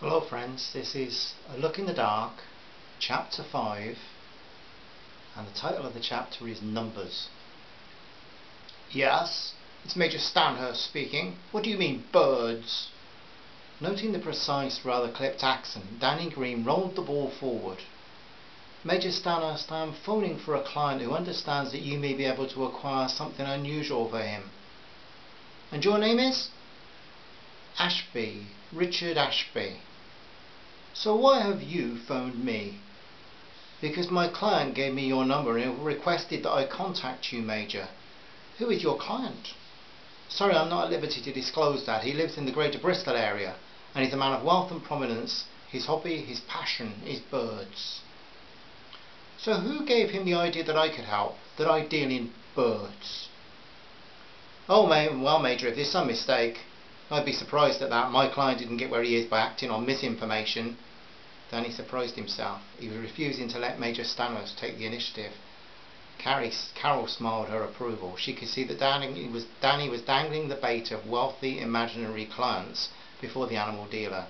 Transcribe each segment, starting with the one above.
Hello friends, this is A Look in the Dark, Chapter 5, and the title of the chapter is Numbers. Yes, it's Major Stanhurst speaking. What do you mean, birds? Noting the precise, rather clipped accent, Danny Green rolled the ball forward. Major Stanhurst, I am phoning for a client who understands that you may be able to acquire something unusual for him. And your name is? Ashby, Richard Ashby. So why have you phoned me? Because my client gave me your number and requested that I contact you, Major. Who is your client? Sorry, I'm not at liberty to disclose that. He lives in the Greater Bristol area and is a man of wealth and prominence. His hobby, his passion is birds. So who gave him the idea that I could help, that I deal in birds? Oh, well, Major, if there's some mistake, I'd be surprised at that. My client didn't get where he is by acting on misinformation. Danny surprised himself. He was refusing to let Major Stanhurst take the initiative. Carol smiled her approval. She could see that Danny was dangling the bait of wealthy imaginary clients before the animal dealer.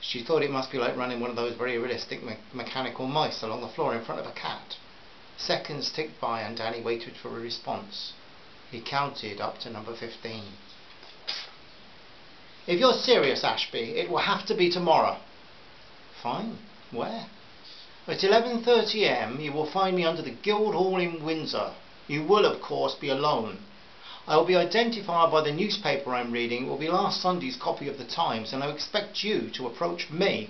She thought it must be like running one of those very realistic mechanical mice along the floor in front of a cat. Seconds ticked by and Danny waited for a response. He counted up to number 15. If you're serious, Ashby, it will have to be tomorrow. Fine. Where? At 11:30 am you will find me under the Guildhall in Windsor. You will, of course, be alone. I will be identified by the newspaper I'm reading. It will be last Sunday's copy of the Times, and I expect you to approach me.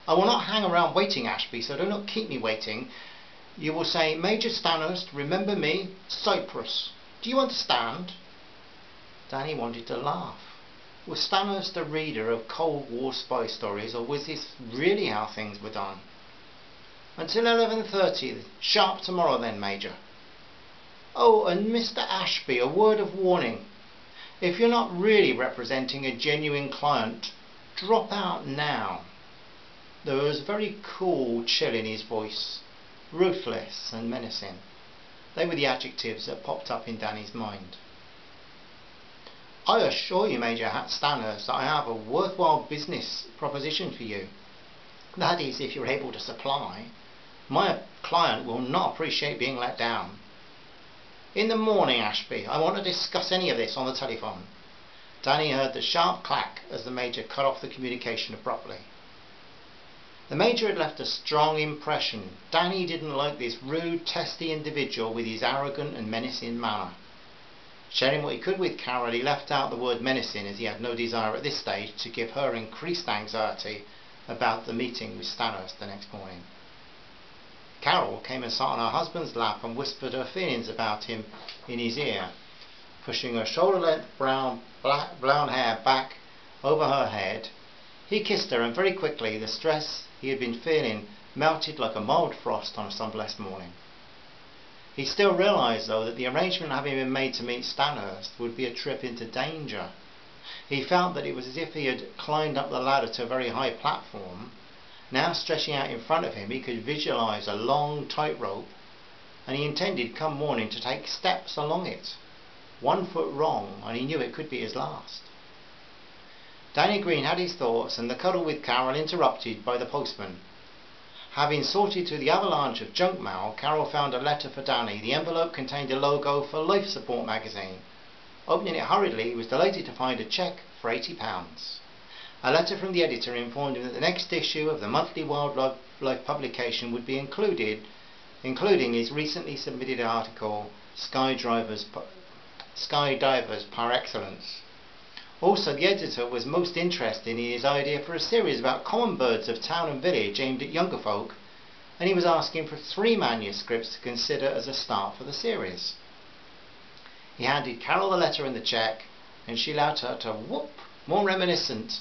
I will not hang around waiting, Ashby, so do not keep me waiting. You will say, Major Stanhurst, remember me, Cyprus. Do you understand? Danny wanted to laugh. Was Stanhurst a reader of Cold War spy stories, or was this really how things were done? Until 11:30, sharp tomorrow then, Major. Oh, and Mr. Ashby, a word of warning. If you're not really representing a genuine client, drop out now. There was a very cool chill in his voice, ruthless and menacing. They were the adjectives that popped up in Danny's mind. I assure you, Major Stanhurst, that I have a worthwhile business proposition for you. That is, if you're able to supply. My client will not appreciate being let down. In the morning, Ashby, I want to discuss any of this on the telephone. Danny heard the sharp clack as the Major cut off the communication abruptly. The Major had left a strong impression. Danny didn't like this rude, testy individual with his arrogant and menacing manner. Sharing what he could with Carol, he left out the word menacing, as he had no desire at this stage to give her increased anxiety about the meeting with Stanhurst the next morning. Carol came and sat on her husband's lap and whispered her feelings about him in his ear, pushing her shoulder-length brown hair back over her head. He kissed her, and very quickly the stress he had been feeling melted like a mild frost on some blessed morning. He still realised, though, that the arrangement having been made to meet Stanhurst would be a trip into danger. He felt that it was as if he had climbed up the ladder to a very high platform. Now stretching out in front of him, he could visualise a long tightrope, and he intended come morning to take steps along it. 1 foot wrong, and he knew it could be his last. Danny Green had his thoughts, and the cuddle with Carol interrupted by the postman. Having sorted through the avalanche of junk mail, Carol found a letter for Danny. The envelope contained a logo for Life Support magazine. Opening it hurriedly, he was delighted to find a cheque for £80. A letter from the editor informed him that the next issue of the monthly wildlife publication would be including his recently submitted article, Skydivers par excellence. Also, the editor was most interested in his idea for a series about common birds of town and village aimed at younger folk, and he was asking for 3 manuscripts to consider as a start for the series. He handed Carol the letter and the cheque, and she allowed her to whoop, more reminiscent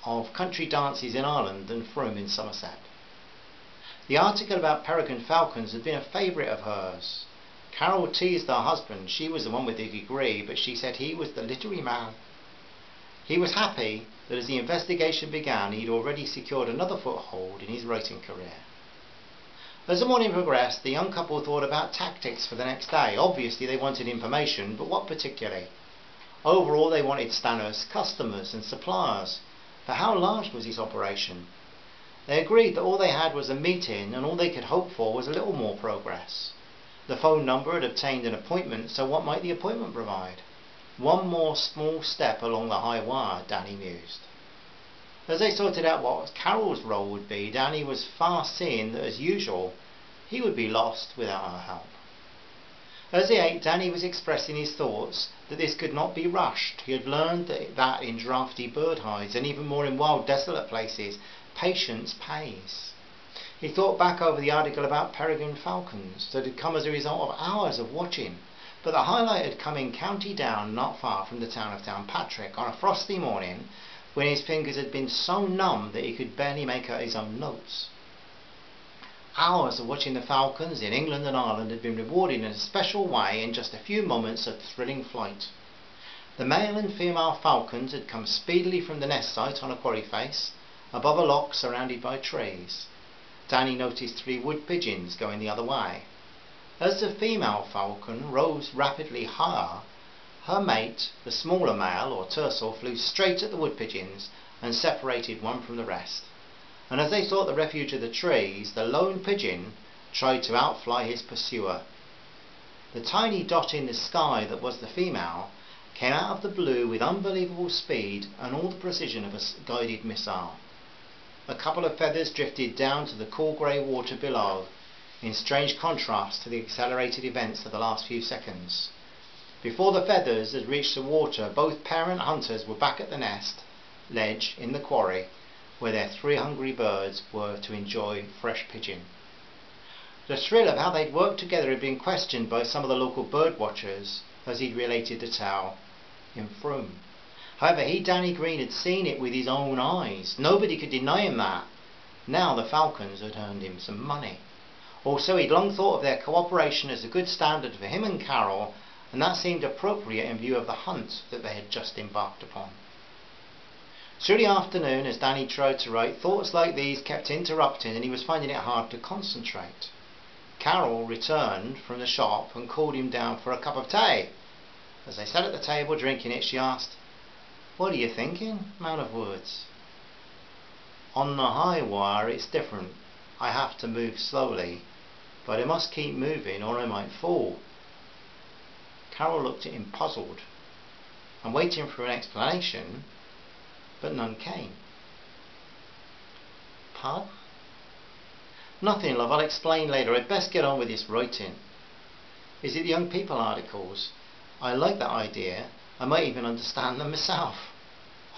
of country dances in Ireland than Frome in Somerset. The article about peregrine falcons had been a favourite of hers. Carol teased her husband. She was the one with the degree, but she said he was the literary man. He was happy that as the investigation began, he had already secured another foothold in his writing career. As the morning progressed, the young couple thought about tactics for the next day. Obviously they wanted information, but what particularly? Overall they wanted Stanhurst's customers and suppliers, But how large was this operation? They agreed that all they had was a meeting, and all they could hope for was a little more progress. The phone number had obtained an appointment, so what might the appointment provide? One more small step along the high wire, Danny mused. As they sorted out what Carol's role would be, Danny was fast seeing that, as usual, he would be lost without her help. As they ate, Danny was expressing his thoughts that this could not be rushed. He had learned that in drafty bird hides, and even more in wild, desolate places, patience pays. He thought back over the article about peregrine falcons that had come as a result of hours of watching, but the highlight had come in County Down, not far from the town of Downpatrick, on a frosty morning when his fingers had been so numb that he could barely make out his own notes. Hours of watching the falcons in England and Ireland had been rewarded in a special way in just a few moments of thrilling flight. The male and female falcons had come speedily from the nest site on a quarry face, above a loch surrounded by trees. Danny noticed 3 wood pigeons going the other way. As the female falcon rose rapidly higher, her mate, the smaller male or tercel, flew straight at the wood pigeons and separated one from the rest. And as they sought the refuge of the trees, the lone pigeon tried to outfly his pursuer. The tiny dot in the sky that was the female came out of the blue with unbelievable speed and all the precision of a guided missile. A couple of feathers drifted down to the cool grey water below, in strange contrast to the accelerated events of the last few seconds. Before the feathers had reached the water, both parent hunters were back at the nest ledge in the quarry, where their 3 hungry birds were to enjoy fresh pigeon. The thrill of how they'd worked together had been questioned by some of the local bird watchers as he'd related the tale in Frome. However, Danny Green, had seen it with his own eyes. Nobody could deny him that. Now the falcons had earned him some money. Also, he'd long thought of their cooperation as a good standard for him and Carol, and that seemed appropriate in view of the hunt that they had just embarked upon. Through the afternoon, as Danny tried to write, thoughts like these kept interrupting and he was finding it hard to concentrate. Carol returned from the shop and called him down for a cup of tea. As they sat at the table drinking it, she asked, "What are you thinking, man of words?" "On the high wire it's different. I have to move slowly, but I must keep moving or I might fall." Carol looked at him puzzled and waiting for an explanation, but none came. "Pardon?" "Nothing, love, I'll explain later. I'd best get on with this writing." "Is it the young people articles? I like that idea. I might even understand them myself."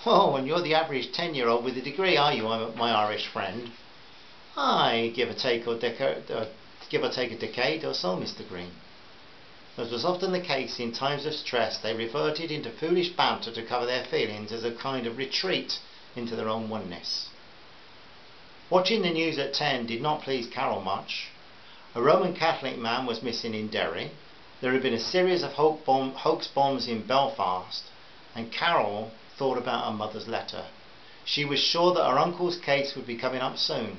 "Oh, and you're the average 10-year-old with a degree, are you, my Irish friend?" "Aye, give or take a decade or so, Mr. Green." As was often the case in times of stress, they reverted into foolish banter to cover their feelings as a kind of retreat into their own oneness. Watching the news at 10 did not please Carol much. A Roman Catholic man was missing in Derry. There had been a series of hoax bombs in Belfast, and Carol thought about her mother's letter. She was sure that her uncle's case would be coming up soon.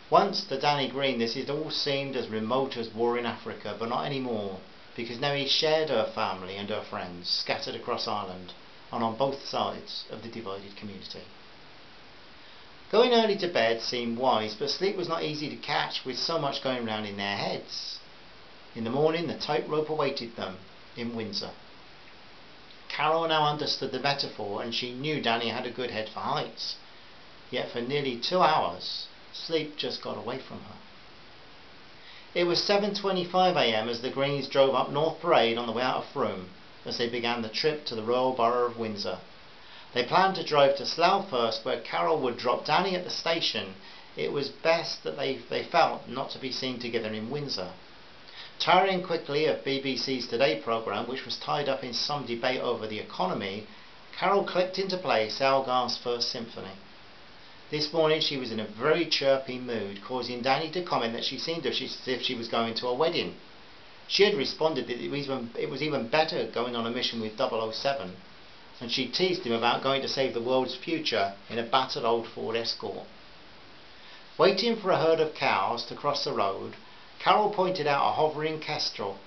Once to Danny Green this had all seemed as remote as war in Africa, but not anymore, because now he shared her family and her friends scattered across Ireland and on both sides of the divided community. Going early to bed seemed wise, but sleep was not easy to catch with so much going round in their heads. In the morning the tightrope awaited them in Windsor. Carol now understood the metaphor, and she knew Danny had a good head for heights, yet for nearly 2 hours sleep just got away from her. It was 7:25 a.m. as the Greens drove up North Parade on the way out of Frome, as they began the trip to the Royal Borough of Windsor. They planned to drive to Slough first, where Carol would drop Danny at the station. It was best that they felt not to be seen together in Windsor. Tiring quickly of BBC's Today programme, which was tied up in some debate over the economy, Carol clicked into place Elgar's First Symphony. This morning she was in a very chirpy mood, causing Danny to comment that she seemed as if she was going to a wedding. She had responded that it was even better going on a mission with 007, and she teased him about going to save the world's future in a battered old Ford Escort. Waiting for a herd of cows to cross the road, Carol pointed out a hovering kestrel,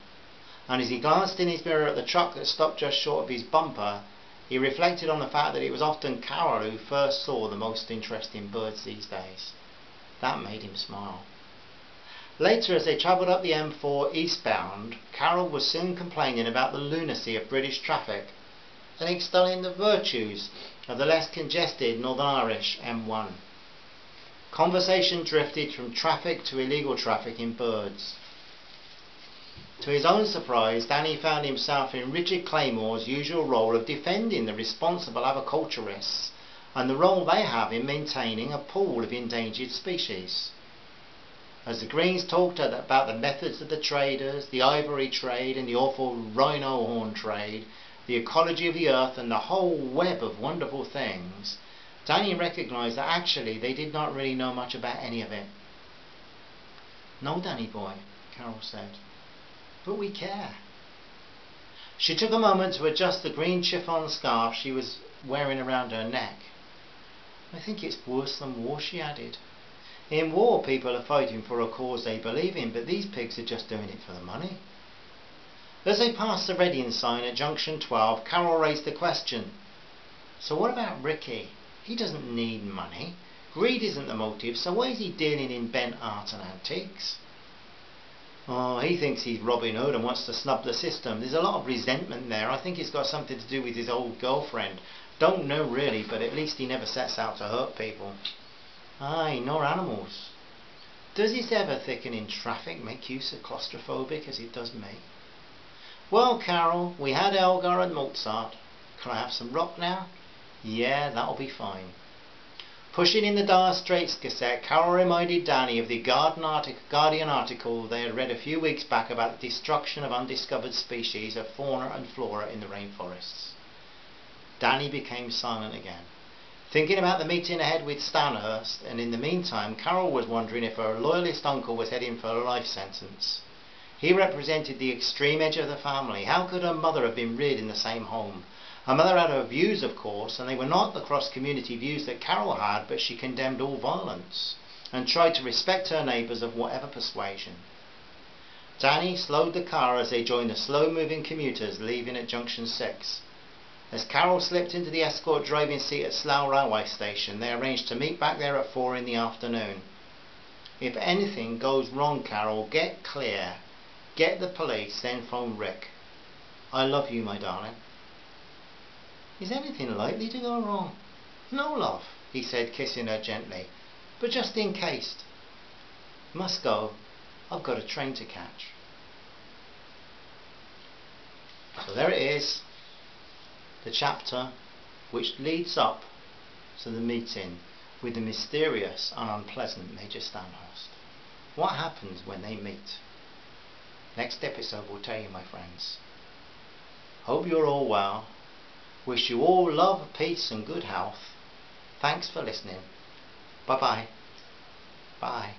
and as he glanced in his mirror at the truck that stopped just short of his bumper, He reflected on the fact that it was often Carol who first saw the most interesting birds these days. That made him smile. Later, as they travelled up the M4 eastbound, Carol was soon complaining about the lunacy of British traffic and extolling the virtues of the less congested Northern Irish M1. Conversation drifted from traffic to illegal traffic in birds. To his own surprise, Danny found himself in Richard Claymore's usual role of defending the responsible aviculturists and the role they have in maintaining a pool of endangered species. As the Greens talked about the methods of the traders, the ivory trade and the awful rhino horn trade, the ecology of the earth and the whole web of wonderful things, Danny recognised that actually they did not really know much about any of it. "No, Danny boy," Carol said, "but we care." She took a moment to adjust the green chiffon scarf she was wearing around her neck. "I think it's worse than war," she added. "In war people are fighting for a cause they believe in, but these pigs are just doing it for the money." As they passed the Reading sign at Junction 12, Carol raised the question, "So what about Ricky? He doesn't need money. Greed isn't the motive, so why is he dealing in bent art and antiques?" "Oh, he thinks he's Robin Hood and wants to snub the system. There's a lot of resentment there. I think it's got something to do with his old girlfriend. Don't know really, but at least he never sets out to hurt people." "Aye, nor animals. Does his ever thickening traffic make you so claustrophobic as it does me?" "Well, Carol, we had Elgar and Mozart. Can I have some rock now?" "Yeah, that'll be fine." Pushing in the Dire Straits Gazette, Carol reminded Danny of the Guardian article they had read a few weeks back about the destruction of undiscovered species of fauna and flora in the rainforests. Danny became silent again, thinking about the meeting ahead with Stanhurst, and in the meantime Carol was wondering if her loyalist uncle was heading for a life sentence. He represented the extreme edge of the family. How could her mother have been reared in the same home? Her mother had her views, of course, and they were not the cross-community views that Carol had, but she condemned all violence and tried to respect her neighbours of whatever persuasion. Danny slowed the car as they joined the slow-moving commuters leaving at Junction 6. As Carol slipped into the escort driving seat at Slough Railway Station, they arranged to meet back there at 4 in the afternoon. "If anything goes wrong, Carol, get clear. Get the police, then phone Rick. I love you, my darling." "Is anything likely to go wrong?" "No, love," he said, kissing her gently, "but just in case. Must go. I've got a train to catch." So there it is, the chapter which leads up to the meeting with the mysterious and unpleasant Major Stanhurst. What happens when they meet? Next episode will tell you, my friends. Hope you're all well. Wish you all love, peace and good health. Thanks for listening. Bye-bye. Bye.